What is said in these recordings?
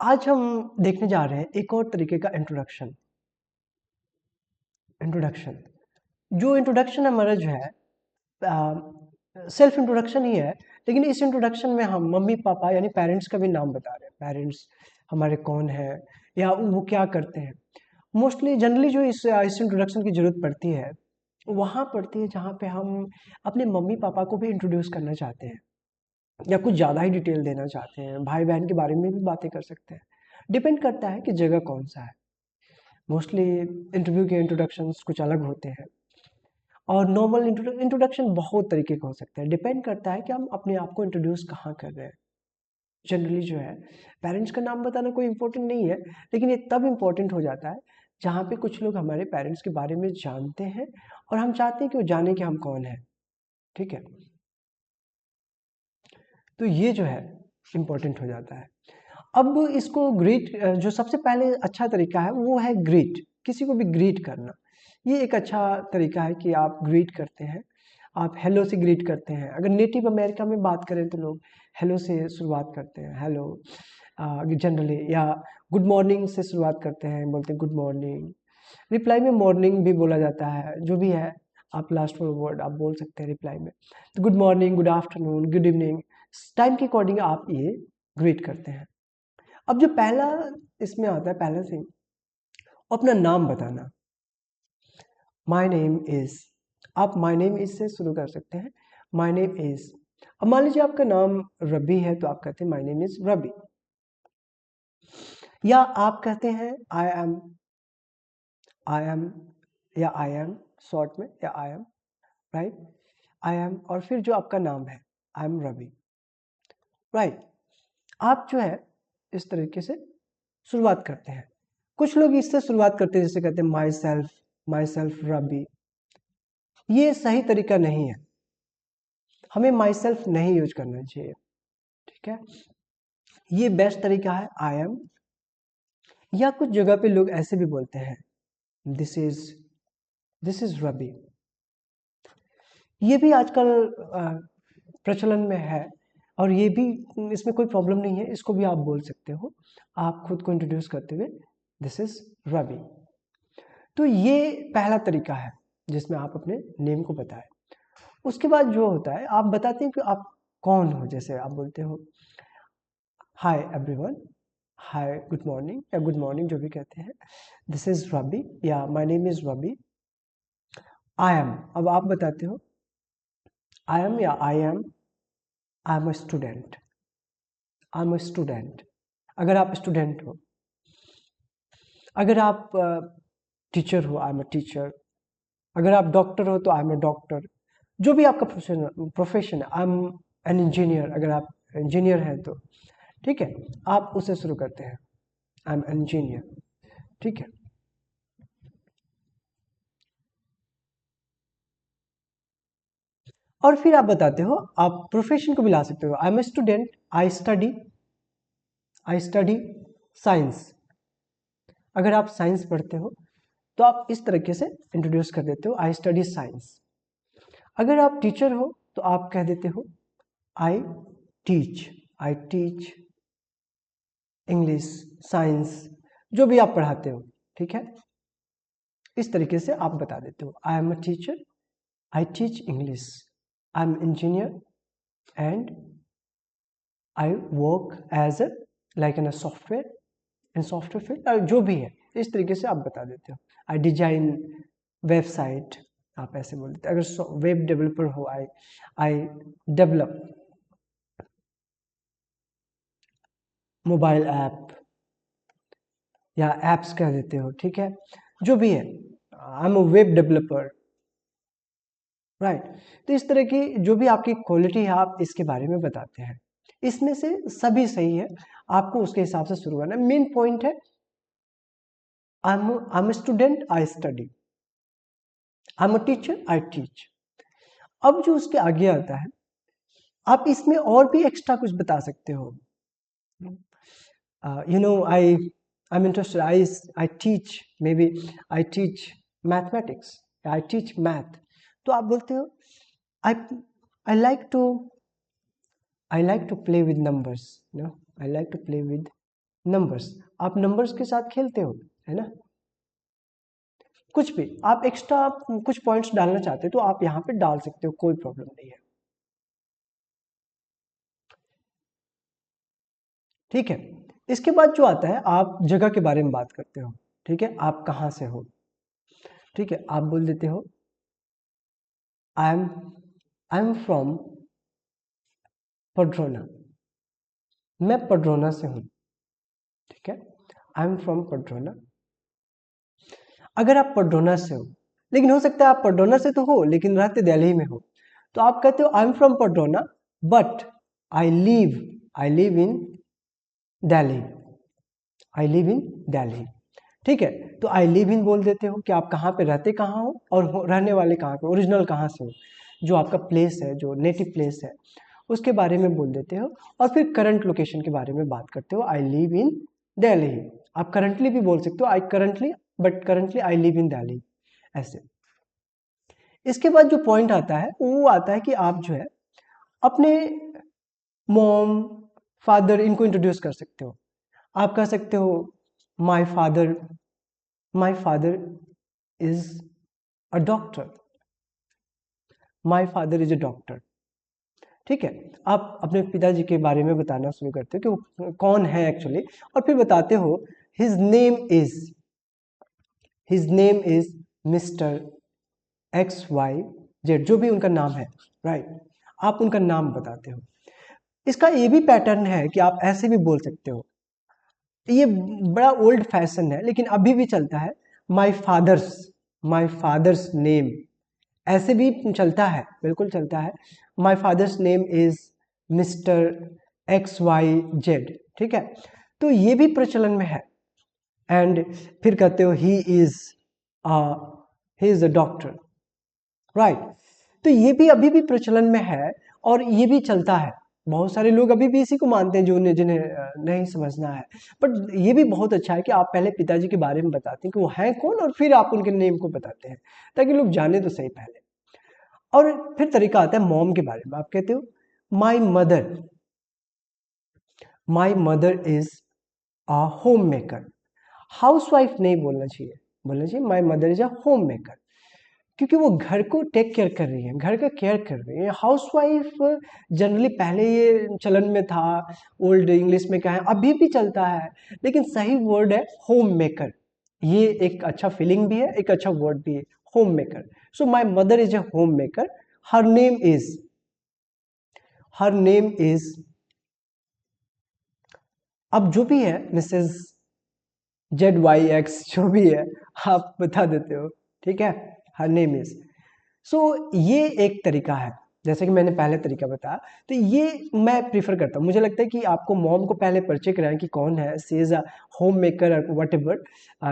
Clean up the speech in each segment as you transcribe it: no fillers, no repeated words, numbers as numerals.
आज हम देखने जा रहे हैं एक और तरीके का इंट्रोडक्शन। जो इंट्रोडक्शन हमारा जो है सेल्फ इंट्रोडक्शन ही है, लेकिन इस इंट्रोडक्शन में हम मम्मी पापा यानी पेरेंट्स का भी नाम बता रहे हैं। पेरेंट्स हमारे कौन है या वो क्या करते हैं। मोस्टली जनरली जो इस इंट्रोडक्शन की ज़रूरत पड़ती है वहाँ पड़ती है जहाँ पे हम अपने मम्मी पापा को भी इंट्रोड्यूस करना चाहते हैं या कुछ ज़्यादा ही डिटेल देना चाहते हैं। भाई बहन के बारे में भी बातें कर सकते हैं। डिपेंड करता है कि जगह कौन सा है। मोस्टली इंटरव्यू के इंट्रोडक्शंस कुछ अलग होते हैं और नॉर्मल इंट्रोडक्शन बहुत तरीके के हो सकते हैं। डिपेंड करता है कि हम अपने आप को इंट्रोड्यूस कहाँ कर रहे हैं। जनरली जो है पेरेंट्स का नाम बताना कोई इम्पोर्टेंट नहीं है, लेकिन ये तब इम्पोर्टेंट हो जाता है जहाँ पे कुछ लोग हमारे पेरेंट्स के बारे में जानते हैं और हम चाहते हैं कि वो जाने कि हम कौन हैं। ठीक है, तो ये जो है इम्पोर्टेंट हो जाता है। अब इसको ग्रीट, जो सबसे पहले अच्छा तरीका है वो है ग्रीट। किसी को भी ग्रीट करना, ये एक अच्छा तरीका है कि आप ग्रीट करते हैं। आप हेलो से ग्रीट करते हैं। अगर नेटिव अमेरिका में बात करें तो लोग हेलो से शुरुआत करते हैं, हेलो जनरली, या गुड मॉर्निंग से शुरुआत करते हैं, बोलते हैं गुड मॉर्निंग। रिप्लाई में मॉर्निंग भी बोला जाता है, जो भी है आप लास्ट फोर वर्ड आप बोल सकते हैं रिप्लाई में। तो good morning, good afternoon, good evening, time के अकॉर्डिंग आप ये ग्रीट करते हैं। अब जो पहला इसमें आता है, पहला थिंग, अपना नाम बताना। माय नेम इज, आप माय नेम इज से शुरू कर सकते हैं। माय नेम इज, अब मान लीजिए आपका नाम रवि है तो आप कहते हैं माय नेम इज रवि, या आप कहते हैं आई एम, या आई एम शॉर्ट में, या I M, right, I am, और फिर जो आपका नाम है आई एम रवि, राइट। आप जो है इस तरीके से शुरुआत करते हैं। कुछ लोग इससे शुरुआत करते हैं जैसे कहते हैं माई सेल्फ रवि। ये सही तरीका नहीं है, हमें माई सेल्फ नहीं यूज करना चाहिए। ठीक है, ये बेस्ट तरीका है आई एम, या कुछ जगह पे लोग ऐसे भी बोलते हैं दिस इज रवि। ये भी आजकल प्रचलन में है और ये भी, इसमें कोई प्रॉब्लम नहीं है, इसको भी आप बोल सकते हो आप खुद को इंट्रोड्यूस करते हुए, दिस इज रवि। तो ये पहला तरीका है जिसमें आप अपने नेम को बताएं। उसके बाद जो होता है आप बताते हैं कि आप कौन हो। जैसे आप बोलते हो hi everyone, hi good morning, या गुड मॉर्निंग जो भी कहते हैं, दिस इज रवि, या my name is Ravi. I am, अब आप बताते हो आई एम, या I am a student, I am a student, अगर आप स्टूडेंट हो। अगर आप टीचर हो, आई एम अ टीचर। अगर आप डॉक्टर हो तो आई एम अ डॉक्टर। जो भी आपका प्रोफेशन है, आई एम एन इंजीनियर, अगर आप इंजीनियर हैं तो ठीक है, आप उसे शुरू करते हैं आई एम एन इंजीनियर। ठीक है, और फिर आप बताते हो, आप प्रोफेशन को भी ला सकते हो। I am a student, I study science. अगर आप साइंस पढ़ते हो तो आप इस तरीके से इंट्रोड्यूस कर देते हो आई स्टडी साइंस। अगर आप टीचर हो तो आप कह देते हो I teach, I teach English, science, जो भी आप पढ़ाते हो। ठीक है, इस तरीके से आप बता देते हो I am a teacher, I teach English, I am engineer, and I work as a like in a software, in software field, जो भी है इस तरीके से आप बता देते हो। आई डिजाइन वेबसाइट, आप ऐसे बोल देते। अगर वेब डेवलपर हो, आई डेवलप मोबाइल ऐप, या एप्स कह देते हो। ठीक है, जो भी है, आई am a web developer, right. तो इस तरह की जो भी आपकी क्वालिटी है आप इसके बारे में बताते हैं। इसमें से सभी सही है, आपको उसके हिसाब से शुरू करना है। मेन पॉइंट है I am student, I study, I am a teacher, I teach. अब जो उसके आगे आता है, आप इसमें और भी एक्स्ट्रा कुछ बता सकते हो। You know, I am interested, I teach, maybe I teach mathematics, I teach math. तो आप बोलते हो I I like to, I like to play with numbers, you know, I like to play with numbers, आप numbers के साथ खेलते हो, है ना। कुछ भी आप एक्स्ट्रा कुछ पॉइंट्स डालना चाहते हो तो आप यहाँ पे डाल सकते हो, कोई प्रॉब्लम नहीं है। ठीक है, इसके बाद जो आता है आप जगह के बारे में बात करते हो। ठीक है, आप कहाँ से हो। ठीक है, आप बोल देते हो आई एम फ्रॉम पड्रोना, मैं पड्रोना से हूँ। ठीक है, आई एम फ्रॉम पड्रोना। अगर आप पड्रोना से हो, लेकिन हो सकता है आप पड्रोना से तो हो लेकिन रहते दिल्ली में हो, तो आप कहते हो I am from Padrauna but I live in Delhi, I live in Delhi. ठीक है, तो आई लिव इन बोल देते हो कि आप कहाँ पे रहते कहाँ हो और रहने वाले कहाँ पे, ओरिजिनल कहाँ से हो, जो आपका प्लेस है, जो नेटिव प्लेस है उसके बारे में बोल देते हो। और फिर करंट लोकेशन के बारे में बात करते हो, आई लिव इन दिल्ली। आप करंटली भी बोल सकते हो, I currently, but currently I live in Delhi, ऐसे। इसके बाद जो पॉइंट आता है वो आता है कि आप जो है अपने मॉम, फादर, इनको इंट्रोड्यूस कर सकते हो। आप कह सकते हो my father, my father is a doctor, my father is a doctor. ठीक है, आप अपने पिताजी के बारे में बताना शुरू करते हो कि वो कौन है एक्चुअली, और फिर बताते हो his name is mister X Y Z, जो भी उनका नाम है, राइट। आप उनका नाम बताते हो। इसका ये भी पैटर्न है कि आप ऐसे भी बोल सकते हो, ये बड़ा ओल्ड फैशन है लेकिन अभी भी चलता है, माई फादर्स नेम, ऐसे भी चलता है, बिल्कुल चलता है। My father's name is mister X Y Z. ठीक है, तो ये भी प्रचलन में है। एंड फिर कहते हो ही इज अ डॉक्टर, राइट। तो ये भी अभी भी प्रचलन में है और ये भी चलता है। बहुत सारे लोग अभी भी इसी को मानते हैं, जो जिन्हें नहीं समझना है। बट ये भी बहुत अच्छा है कि आप पहले पिताजी के बारे में बताते हैं कि वो हैं कौन, और फिर आप उनके नेम को बताते हैं ताकि लोग जाने तो सही पहले। और फिर तरीका आता है मॉम के बारे में, आप कहते हो my mother is a home maker. House wife नहीं बोलना चाहिए, बोलना चाहिए my mother is a home maker, क्योंकि वो घर को टेक केयर कर रही है, घर का केयर कर रही है। हाउस वाइफ जनरली पहले ये चलन में था, ओल्ड इंग्लिश में क्या है, अभी भी चलता है, लेकिन सही वर्ड है होम मेकर। ये एक अच्छा फीलिंग भी है, एक अच्छा वर्ड भी है, home maker. So my mother is a home maker, her name is अब जो भी है मिसेस जेड वाई एक्स, जो भी है आप बता देते हो। ठीक है, हर नेम इज। सो ये एक तरीका है, जैसे कि मैंने पहले तरीका बताया, तो ये मैं प्रीफर करता हूँ। मुझे लगता है कि आपको मॉम को पहले परिचय कराएं कि कौन है, she is a home maker whatever,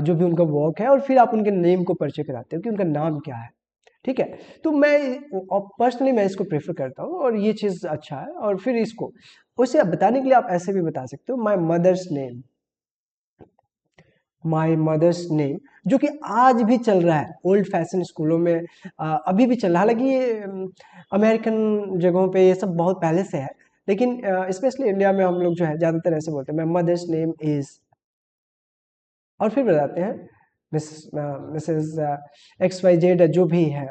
जो भी उनका वर्क है, और फिर आप उनके नेम को परिचय कराते हो कि उनका नाम क्या है। ठीक है, तो मैं पर्सनली मैं इसको प्रेफर करता हूँ और ये चीज़ अच्छा है। और फिर इसको उसे बताने के लिए आप ऐसे भी बता सकते हो माई मदर्स नेम, जो कि आज भी चल रहा है ओल्ड फैशन स्कूलों में, अभी भी चल रहा है। हालांकि ये अमेरिकन जगहों पे ये सब बहुत पहले से है, लेकिन स्पेशली इंडिया में हम लोग जो है ज़्यादातर ऐसे बोलते हैं, माई मदर्स नेम इज, और फिर बताते हैं मिसेस एक्स वाई जेड जो भी है,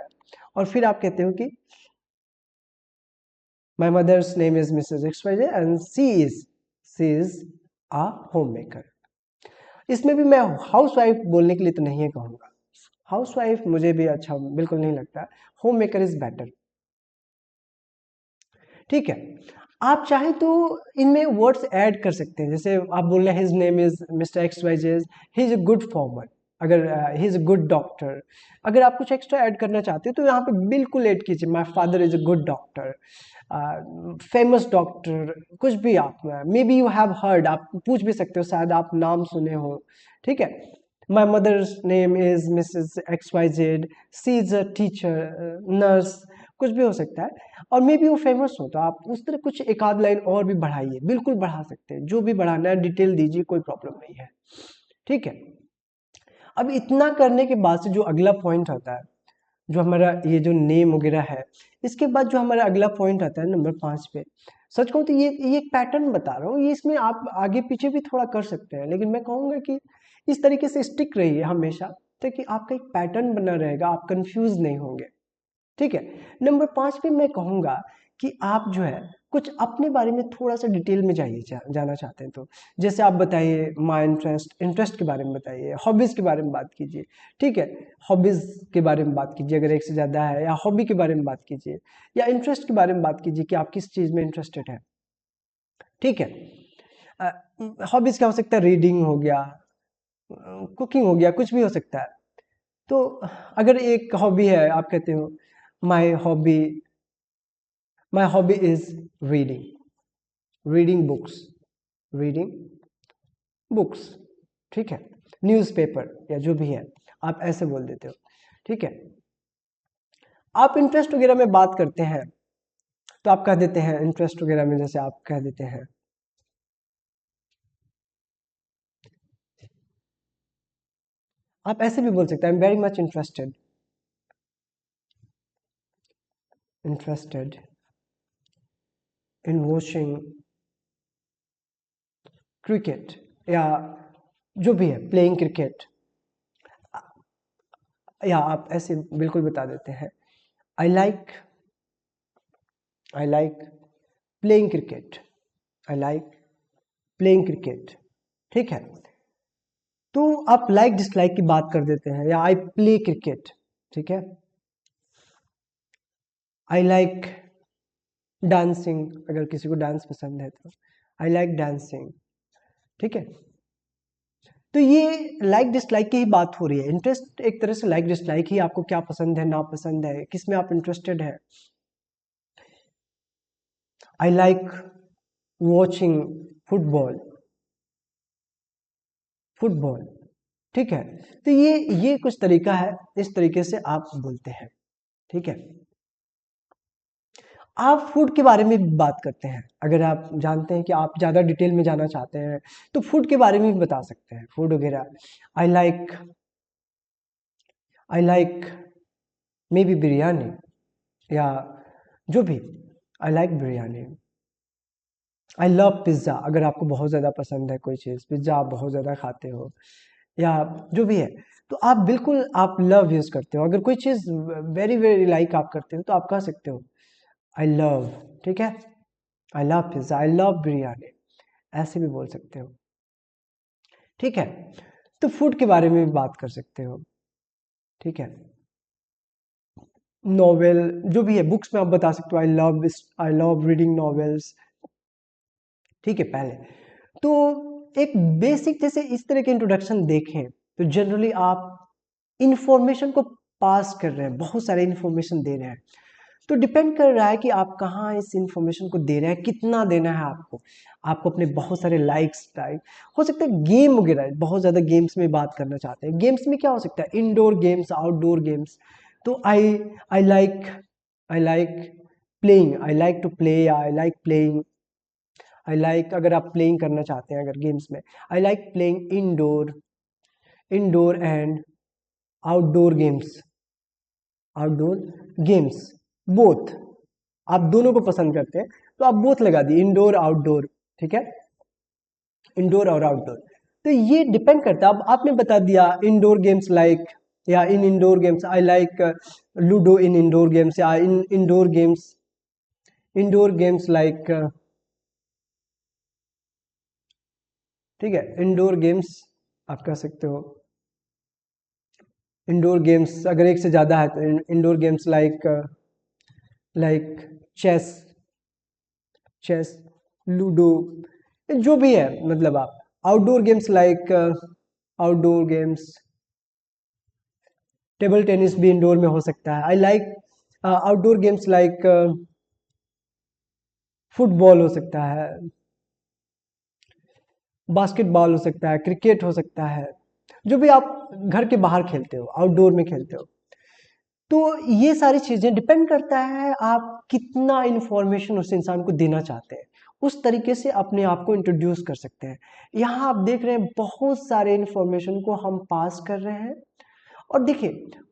और फिर आप कहते हो कि my mother's name is Mrs X Y Z and she is a home maker. इसमें भी मैं हाउस वाइफ बोलने के लिए तो नहीं कहूँगा, हाउस वाइफ मुझे भी अच्छा बिल्कुल नहीं लगता, होम मेकर इज बेटर। ठीक है, आप चाहे तो इनमें वर्ड्स ऐड कर सकते हैं, जैसे आप बोल रहे हैं his name is mister X Y Z, he is a good farmer, अगर he is a good doctor, अगर आप कुछ एक्स्ट्रा ऐड करना चाहते हो तो यहाँ पे बिल्कुल ऐड कीजिए, my father is a good doctor, famous doctor, कुछ भी आप, may be you have heard, आप पूछ भी सकते हो, शायद आप नाम सुने हो। ठीक है, my mother's name is Mrs X Y Z, she is a teacher, nurse, कुछ भी हो सकता है। और मे बी वो फेमस हो तो आप उस तरह कुछ एक आध लाइन और भी बढ़ाइए, बिल्कुल बढ़ा सकते हैं, जो भी बढ़ाना है डिटेल दीजिए, कोई प्रॉब्लम नहीं है। ठीक है, अब इतना करने के बाद से जो अगला पॉइंट आता है जो हमारा ये जो नेम वगैरह है। इसके बाद जो हमारा अगला पॉइंट आता है नंबर 5 पे, सच कहूँ तो ये एक पैटर्न बता रहा हूँ, ये इसमें आप आगे पीछे भी थोड़ा कर सकते हैं, लेकिन मैं कहूँगा कि इस तरीके से स्टिक रहिए हमेशा, ताकि आपका एक पैटर्न बना रहेगा, आप कंफ्यूज नहीं होंगे। ठीक है, नंबर 5 पे मैं कहूँगा कि आप जो है कुछ अपने बारे में थोड़ा सा डिटेल में जाना चाहते हैं, तो जैसे आप बताइए माई इंटरेस्ट के बारे में बताइए, हॉबीज़ के बारे में बात कीजिए। ठीक है, हॉबीज़ के बारे में बात कीजिए अगर एक से ज़्यादा है, या हॉबी के बारे में बात कीजिए, या इंटरेस्ट के बारे में बात कीजिए कि आप किस चीज़ में इंटरेस्टेड है। ठीक है, हॉबीज़ क्या हो सकता है, रीडिंग हो गया, कुकिंग हो गया, कुछ भी हो सकता है। तो अगर एक हॉबी है, आप कहते हो my hobby is reading books. ठीक है, न्यूज़पेपर या जो भी है आप ऐसे बोल देते हो। ठीक है, आप इंटरेस्ट वगैरह में बात करते हैं तो आप कह देते हैं इंटरेस्ट वगैरह में, जैसे आप कह देते हैं आप ऐसे भी बोल सकते हैं I am very much interested in watching cricket, या जो भी है प्लेइंग क्रिकेट, या आप ऐसे बिल्कुल बता देते हैं आई लाइक प्लेइंग क्रिकेट, ठीक है, तो आप लाइक डिसलाइक की बात कर देते हैं, या आई प्ले क्रिकेट। ठीक है, आई लाइक डांसिंग, अगर किसी को डांस पसंद है तो आई लाइक डांसिंग। ठीक है, तो ये लाइक डिसलाइक की ही बात हो रही है। इंटरेस्ट एक तरह से लाइक डिसलाइक ही, आपको क्या पसंद है ना पसंद है, किस में आप इंटरेस्टेड है। I like watching football. ठीक है, तो ये कुछ तरीका है, इस तरीके से आप बोलते हैं। ठीक है, आप फूड के बारे में भी बात करते हैं, अगर आप जानते हैं कि आप ज़्यादा डिटेल में जाना चाहते हैं तो फूड के बारे में भी बता सकते हैं, फूड वगैरह। I like may be biryani, या जो भी, I like biryani. I love pizza, अगर आपको बहुत ज़्यादा पसंद है कोई चीज़, पिज़्ज़ा आप बहुत ज़्यादा खाते हो, या जो भी है, तो आप बिल्कुल आप लव यूज़ करते हो। अगर कोई चीज़ वेरी वेरी लाइक आप करते हो तो आप कह सकते हो आई लव। ठीक है, I love pizza, I love biryani, ऐसे भी बोल सकते हो। ठीक है, तो फूड के बारे में भी बात कर सकते हो। ठीक है, नॉवेल जो भी है, बुक्स में आप बता सकते हो आई लव रीडिंग नॉवेल्स। ठीक है, पहले तो एक बेसिक जैसे इस तरह के इंट्रोडक्शन देखें तो जनरली आप इंफॉर्मेशन को पास कर रहे हैं, बहुत सारे इंफॉर्मेशन दे रहे हैं, तो डिपेंड कर रहा है कि आप कहाँ इस इंफॉर्मेशन को दे रहे हैं, कितना देना है आपको अपने बहुत सारे लाइक्स टाइप हो सकता है, गेम वगैरह बहुत ज़्यादा गेम्स में बात करना चाहते हैं। गेम्स में क्या हो सकता है, इंडोर गेम्स, आउटडोर गेम्स। तो I like playing, I like to play, या I like playing, I like अगर आप प्लेइंग करना चाहते हैं अगर गेम्स में, I like playing indoor and outdoor games both, आप दोनों को पसंद करते हैं तो आप बोथ लगा दिए, इंडोर आउटडोर। ठीक है, इंडोर और आउटडोर, तो ये डिपेंड करता है। अब आपने बता दिया इंडोर गेम्स लाइक, या in indoor games I like ludo in indoor games, या इन इंडोर गेम्स लाइक। ठीक है, इंडोर गेम्स आप कह सकते हो, इंडोर गेम्स अगर एक से ज़्यादा है तो indoor games like chess ludo, जो भी है, मतलब आप outdoor games like outdoor games, table tennis भी इंडोर में हो सकता है। I like outdoor games like football हो सकता है, बास्केटबॉल हो सकता है, क्रिकेट हो सकता है, जो भी आप घर के बाहर खेलते हो, आउटडोर में खेलते हो। तो ये सारी चीज़ें डिपेंड करता है आप कितना इंफॉर्मेशन उस इंसान को देना चाहते हैं, उस तरीके से अपने आप को इंट्रोड्यूस कर सकते हैं। यहाँ आप देख रहे हैं बहुत सारे इंफॉर्मेशन को हम पास कर रहे हैं, और देखिए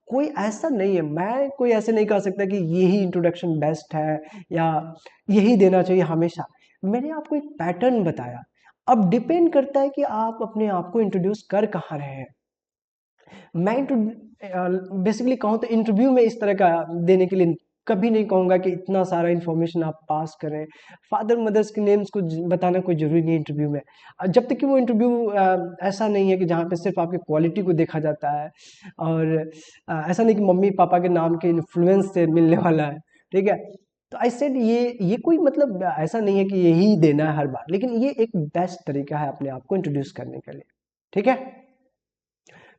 कोई ऐसा नहीं है, मैं कोई ऐसे नहीं कह सकता कि यही इंट्रोडक्शन बेस्ट है या यही देना चाहिए हमेशा। मैंने आपको एक पैटर्न बताया। अब डिपेंड करता है कि आप अपने आप को इंट्रोड्यूस कर कहाँ रहे हैं। मैं बेसिकली कहूँ तो इंटरव्यू में इस तरह का देने के लिए कभी नहीं कहूँगा कि इतना सारा इन्फॉर्मेशन आप पास करें। फादर मदर्स के नेम्स को बताना कोई ज़रूरी नहीं है इंटरव्यू में, जब तक कि वो इंटरव्यू ऐसा नहीं है कि जहाँ पे सिर्फ आपकी क्वालिटी को देखा जाता है। और ऐसा नहीं कि मम्मी पापा के नाम के इन्फ्लुएंस से मिलने वाला है, ठीक है। तो आई सेड ये कोई मतलब ऐसा नहीं है कि यही देना है हर बार, लेकिन ये एक बेस्ट तरीका है अपने आप को इंट्रोड्यूस करने के लिए, ठीक है।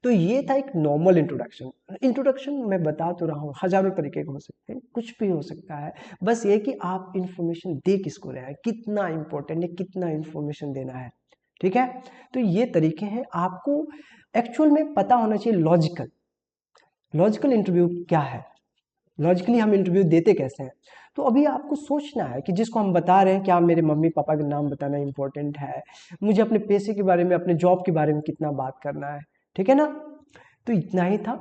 तो ये था एक नॉर्मल इंट्रोडक्शन। इंट्रोडक्शन मैं बता तो रहा हूँ, हजारों तरीके के हो सकते हैं, कुछ भी हो सकता है। बस ये कि आप इंफॉर्मेशन दे किसको रहे हैं, कितना इंपॉर्टेंट है, कितना इंफॉर्मेशन देना है, ठीक है। तो ये तरीके हैं, आपको एक्चुअल में पता होना चाहिए लॉजिकल इंटरव्यू क्या है, लॉजिकली हम इंटरव्यू देते कैसे हैं। तो अभी आपको सोचना है कि जिसको हम बता रहे हैं, क्या मेरे मम्मी पापा का नाम बताना इंपॉर्टेंट है, मुझे अपने पैसे के बारे में, अपने जॉब के बारे में कितना बात करना है, ठीक है ना। तो इतना ही था।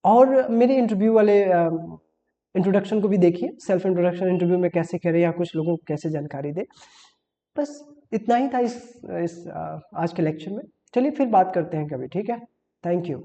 और मेरे इंटरव्यू वाले इंट्रोडक्शन को भी देखिए, सेल्फ इंट्रोडक्शन इंटरव्यू में कैसे करें या कुछ लोगों को कैसे जानकारी दे। बस इतना ही था इस आज के लेक्चर में। चलिए फिर बात करते हैं कभी, ठीक है। Thank you.